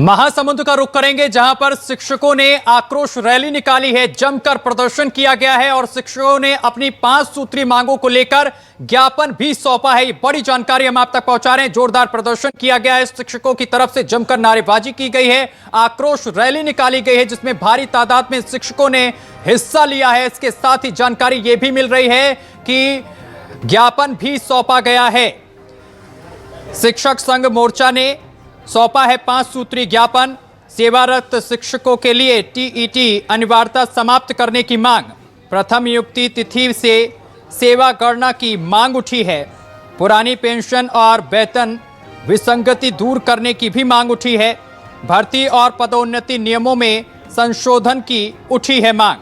महासमुंद का रुख करेंगे, जहां पर शिक्षकों ने आक्रोश रैली निकाली है, जमकर प्रदर्शन किया गया है और शिक्षकों ने अपनी 5 सूत्री मांगों को लेकर ज्ञापन भी सौंपा है। ये बड़ी जानकारी हम आप तक पहुंचा रहे हैं। जोरदार प्रदर्शन किया गया है, शिक्षकों की तरफ से जमकर नारेबाजी की गई है, आक्रोश रैली निकाली गई है, जिसमें भारी तादाद में शिक्षकों ने हिस्सा लिया है। इसके साथ ही जानकारी यह भी मिल रही है कि ज्ञापन भी सौंपा गया है। शिक्षक संघ मोर्चा ने सौंपा है 5 सूत्री ज्ञापन। सेवारत शिक्षकों के लिए टीईटी अनिवार्यता समाप्त करने की मांग, प्रथम नियुक्ति तिथि से सेवा गणना की मांग उठी है, पुरानी पेंशन और वेतन विसंगति दूर करने की भी मांग उठी है, भर्ती और पदोन्नति नियमों में संशोधन की उठी है मांग।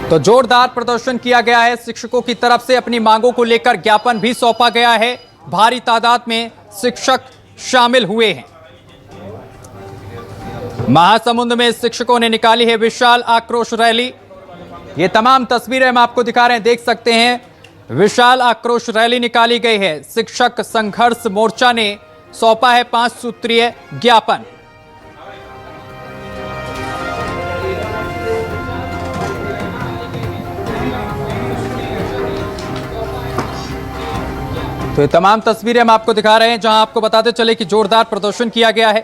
तो जोरदार प्रदर्शन किया गया है, शिक्षकों की तरफ से अपनी मांगों को लेकर ज्ञापन भी सौंपा गया है। भारी तादाद में शिक्षक शामिल हुए हैं। महासमुंद में शिक्षकों ने निकाली है विशाल आक्रोश रैली। ये तमाम तस्वीरें हम आपको दिखा रहे हैं, देख सकते हैं। विशाल आक्रोश रैली निकाली गई है। शिक्षक संघर्ष मोर्चा ने सौंपा है 5 सूत्रीय ज्ञापन। तो ये तमाम तस्वीरें हम आपको दिखा रहे हैं, जहां आपको बताते चले कि जोरदार प्रदर्शन किया गया है।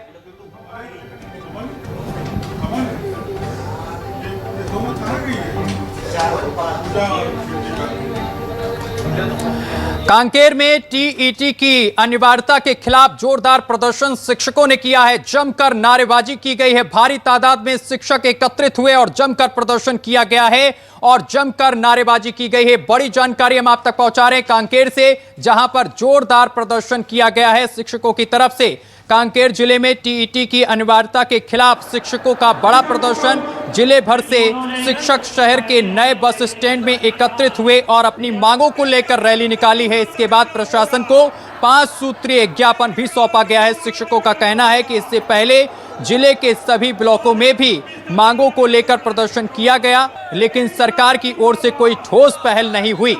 कांकेर में टीईटी की अनिवार्यता के खिलाफ जोरदार प्रदर्शन शिक्षकों ने किया है, जमकर नारेबाजी की गई है। भारी तादाद में शिक्षक एकत्रित हुए और जमकर प्रदर्शन किया गया है और जमकर नारेबाजी की गई है। बड़ी जानकारी हम आप तक पहुंचा रहे हैं कांकेर से, जहां पर जोरदार प्रदर्शन किया गया है शिक्षकों की तरफ से। कांकेर जिले में टीईटी की अनिवार्यता के खिलाफ शिक्षकों का बड़ा प्रदर्शन। जिले भर से शिक्षक शहर के नए बस स्टैंड में एकत्रित हुए और अपनी मांगों को लेकर रैली निकाली है। इसके बाद प्रशासन को 5 सूत्रीय ज्ञापन भी सौंपा गया है। शिक्षकों का कहना है कि इससे पहले जिले के सभी ब्लॉकों में भी मांगों को लेकर प्रदर्शन किया गया, लेकिन सरकार की ओर से कोई ठोस पहल नहीं हुई।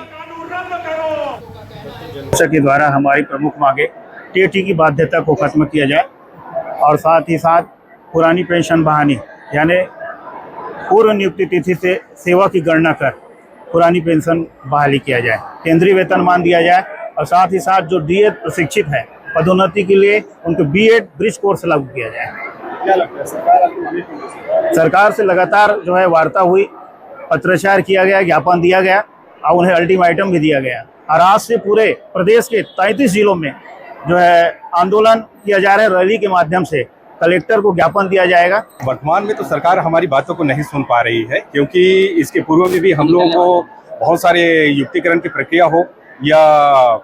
के द्वारा हमारी प्रमुख मांगे टीईटी की बाध्यता को खत्म किया जाए और साथ ही साथ पुरानी पेंशन बहाली यानी पूर्व नियुक्ति तिथि से सेवा की गणना कर पुरानी पेंशन बहाली किया जाए, केंद्रीय वेतनमान दिया जाए और साथ ही साथ जो डीएड प्रशिक्षित है पदोन्नति के लिए उनको बीएड ब्रिज कोर्स लागू किया जाए। क्या लगता है सरकार से लगातार जो है वार्ता हुई, पत्राचार किया गया, ज्ञापन दिया गया और उन्हें अल्टीमेटम भी दिया गया और आज से पूरे प्रदेश के 33 जिलों में जो है आंदोलन किया जा रहा है। रैली के माध्यम से कलेक्टर को ज्ञापन दिया जाएगा। वर्तमान में तो सरकार हमारी बातों को नहीं सुन पा रही है, क्योंकि इसके पूर्व में भी हम लोगों को बहुत सारे युक्तिकरण की प्रक्रिया हो या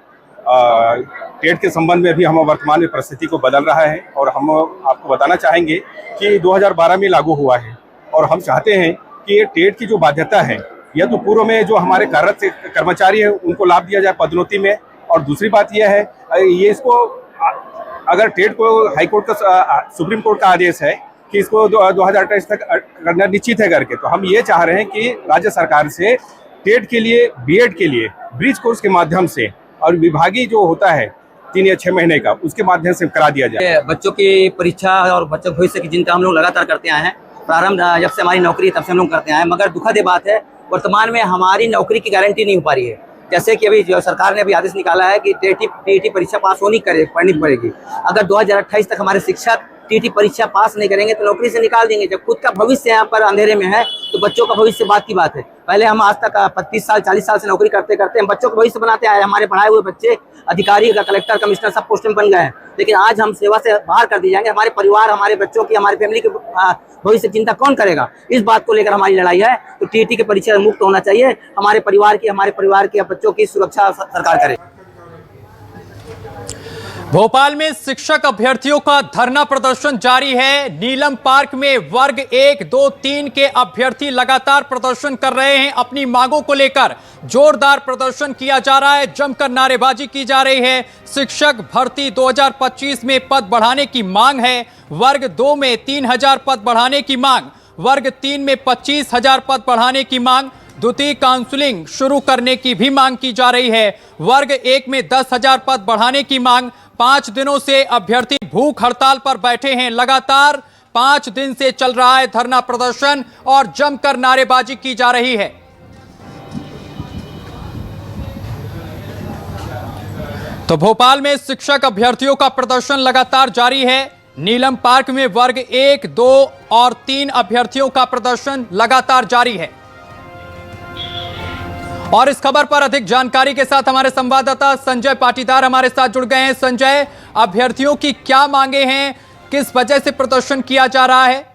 टेट के संबंध में भी हम वर्तमान में परिस्थिति को बदल रहा है। और हम आपको बताना चाहेंगे कि 2012 में लागू हुआ है और हम चाहते हैं कि ये टेट की जो बाध्यता है या तो पूर्व में जो हमारे कार्यरत कर्मचारी है उनको लाभ दिया जाए पदोन्नति में, और दूसरी बात यह है ये इसको अगर टेट को हाईकोर्ट का सुप्रीम कोर्ट का आदेश है कि इसको 2028 तक करना निश्चित है करके, तो हम ये चाह रहे हैं कि राज्य सरकार से टेट के लिए बीएड के लिए ब्रिज कोर्स के माध्यम से और विभागीय जो होता है 3 या 6 महीने का उसके माध्यम से करा दिया जाए। बच्चों की परीक्षा और बच्चों भविष्य की चिंता हम लोग लगातार करते आए हैं। प्रारंभ जब से हमारी नौकरी तब से हम लोग करते आए हैं, मगर दुखद ये बात है वर्तमान में हमारी नौकरी की गारंटी नहीं हो पा रही है। जैसे कि अभी जो सरकार ने अभी आदेश निकाला है कि टीईटी परीक्षा पास पढ़नी पड़ेगी। अगर 2028 तक हमारे शिक्षक टीईटी परीक्षा पास नहीं करेंगे तो नौकरी से निकाल देंगे। जब खुद का भविष्य यहाँ पर अंधेरे में है तो बच्चों का भविष्य बात की बात है। पहले हम आज तक 25 साल 40 साल से नौकरी करते करते हम बच्चों का भविष्य बनाते आए। हमारे पढ़ाए हुए बच्चे अधिकारी, कलेक्टर, कमिश्नर सब पोस्ट में बन गए हैं, लेकिन आज हम सेवा से बाहर कर दिए जाएंगे। हमारे परिवार, हमारे बच्चों की, हमारी फैमिली की भविष्य चिंता कौन करेगा? इस बात को लेकर हमारी लड़ाई है। तो टीईटी की परीक्षा मुक्त होना चाहिए। हमारे परिवार के बच्चों की सुरक्षा सरकार करे। भोपाल में शिक्षक अभ्यर्थियों का धरना प्रदर्शन जारी है। नीलम पार्क में वर्ग 1, 2, 3 के अभ्यर्थी लगातार प्रदर्शन कर रहे हैं। अपनी मांगों को लेकर जोरदार प्रदर्शन किया जा रहा है, जमकर नारेबाजी की जा रही है। शिक्षक भर्ती 2025 में पद बढ़ाने की मांग है। वर्ग 2 में 3000 पद बढ़ाने की मांग, वर्ग 3 में 25,000 पद बढ़ाने की मांग, द्वितीय काउंसलिंग शुरू करने की भी मांग की जा रही है। वर्ग 1 में 10,000 पद बढ़ाने की मांग, 5 दिनों से अभ्यर्थी भूख हड़ताल पर बैठे हैं। लगातार 5 दिन से चल रहा है धरना प्रदर्शन और जमकर नारेबाजी की जा रही है। तो भोपाल में शिक्षक अभ्यर्थियों का प्रदर्शन लगातार जारी है। नीलम पार्क में वर्ग 1, 2 और 3 अभ्यर्थियों का प्रदर्शन लगातार जारी है। और इस खबर पर अधिक जानकारी के साथ हमारे संवाददाता संजय पाटीदार हमारे साथ जुड़ गए हैं। संजय, अभ्यर्थियों की क्या मांगे हैं, किस वजह से प्रदर्शन किया जा रहा है?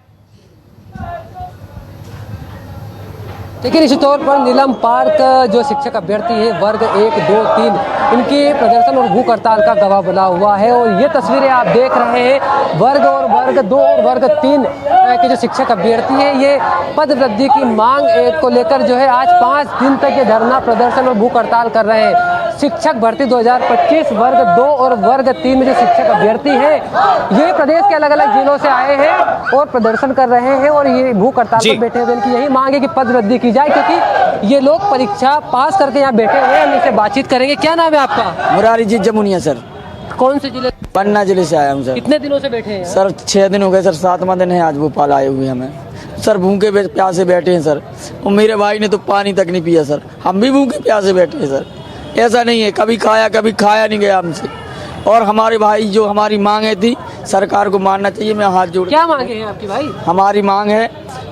देखिए, निश्चित तौर पर नीलम पार्क जो शिक्षक अभ्यर्थी है वर्ग 1, 2, 3 इनके प्रदर्शन और भूख हड़ताल का गवाह बना हुआ है। और ये तस्वीरें आप देख रहे हैं वर्ग 2 और वर्ग 3 के जो शिक्षक अभ्यर्थी है ये पद वृद्धि की मांग को लेकर जो है आज 5 दिन तक ये धरना प्रदर्शन और भूख हड़ताल कर रहे हैं। शिक्षक भर्ती 2025 वर्ग 2 और वर्ग 3 में जो शिक्षक अभ्यर्थी है ये प्रदेश के अलग अलग जिलों से आए हैं और प्रदर्शन कर रहे हैं। और ये भूख हड़ताल पर बैठे हुए इनकी यही मांग है कि पद वृद्धि की जाए, क्योंकि ये लोग परीक्षा पास करके यहाँ बैठे हुए हैं। हम इनसे बातचीत करेंगे। क्या नाम है आपका? मुरारी जी जमुनिया सर। कौन से जिले? पन्ना जिले से आया हूँ सर। कितने दिनों से बैठे हैं सर 6 दिन हो गए सर, 7वां दिन है आज भोपाल आए हुए हमें सर। भूखे प्यासे बैठे हैं सर, और मेरे भाई ने तो पानी तक नहीं पिया सर। हम भी भूखे प्यासे बैठे हैं सर। ऐसा नहीं है कभी खाया नहीं गया हमसे। और हमारे भाई जो हमारी मांगे थी सरकार को मानना चाहिए। मैं हाथ जोड़। क्या मांगे हैं आपकी भाई? हमारी मांग है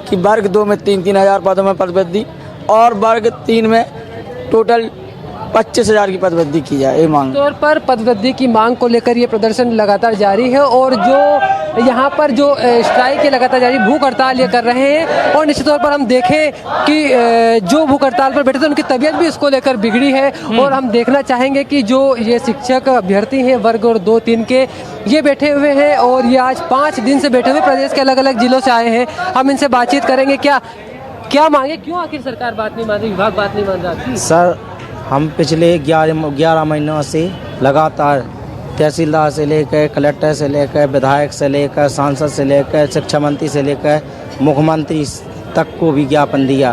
कि वर्ग 2 में 3-3 हज़ार पदों में पद वृद्धि और वर्ग 3 में टोटल 25,000 की पद वृद्धि की जाए। ये मांग तौर पर पद वृद्धि की मांग को लेकर ये प्रदर्शन लगातार जारी है। और जो यहाँ पर जो स्ट्राइक है लगातार जारी, भूख हड़ताल ये कर रहे हैं। और निश्चित तौर पर हम देखें कि जो भूख हड़ताल पर बैठे थे उनकी तबीयत भी इसको लेकर बिगड़ी है। और हम देखना चाहेंगे कि जो ये शिक्षक अभ्यर्थी हैं वर्ग 2, 3 के ये बैठे हुए हैं और ये आज 5 दिन से बैठे हुए प्रदेश के अलग अलग जिलों से आए हैं। हम इनसे बातचीत करेंगे। क्या मांगे, क्यों आखिर सरकार बात नहीं मान रही, विभाग बात नहीं मान रहा? सर हम पिछले 11 महीनों से लगातार तहसीलदार से लेकर कलेक्टर से लेकर विधायक से लेकर सांसद से लेकर शिक्षा मंत्री से लेकर मुख्यमंत्री तक को भी ज्ञापन दिया।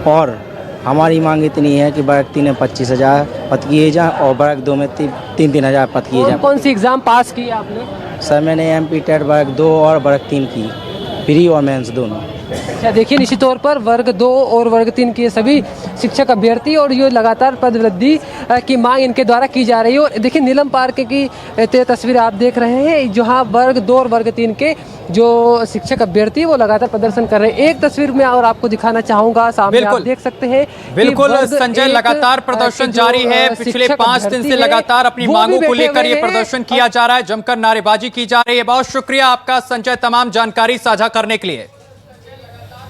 और हमारी मांग इतनी है कि वर्ग 3 में 25,000 पद किए जाएँ और वर्ग 2 में 3-3 हज़ार पद किए जाएँ। कौन सी एग्ज़ाम पास की आपने? सर मैंने MP टेट वर्ग 2 और वर्ग 3 की, प्री और मेंस दोनों। अच्छा, देखिए निश्चित तौर पर वर्ग 2 और वर्ग 3 के सभी शिक्षक अभ्यर्थी और ये लगातार पद वृद्धि की मांग इनके द्वारा की जा रही है। और देखिए नीलम पार्क की तस्वीर आप देख रहे हैं जहां वर्ग 2 और वर्ग 3 के जो शिक्षक अभ्यर्थी वो लगातार प्रदर्शन कर रहे हैं। एक तस्वीर में और आपको दिखाना चाहूंगा, सामने आप देख सकते हैं। बिल्कुल संजय, लगातार प्रदर्शन जारी है। पिछले 5 दिन से लगातार अपनी मांगों को लेकर ये प्रदर्शन किया जा रहा है, जमकर नारेबाजी की जा रही है। बहुत शुक्रिया आपका संजय तमाम जानकारी साझा करने के लिए।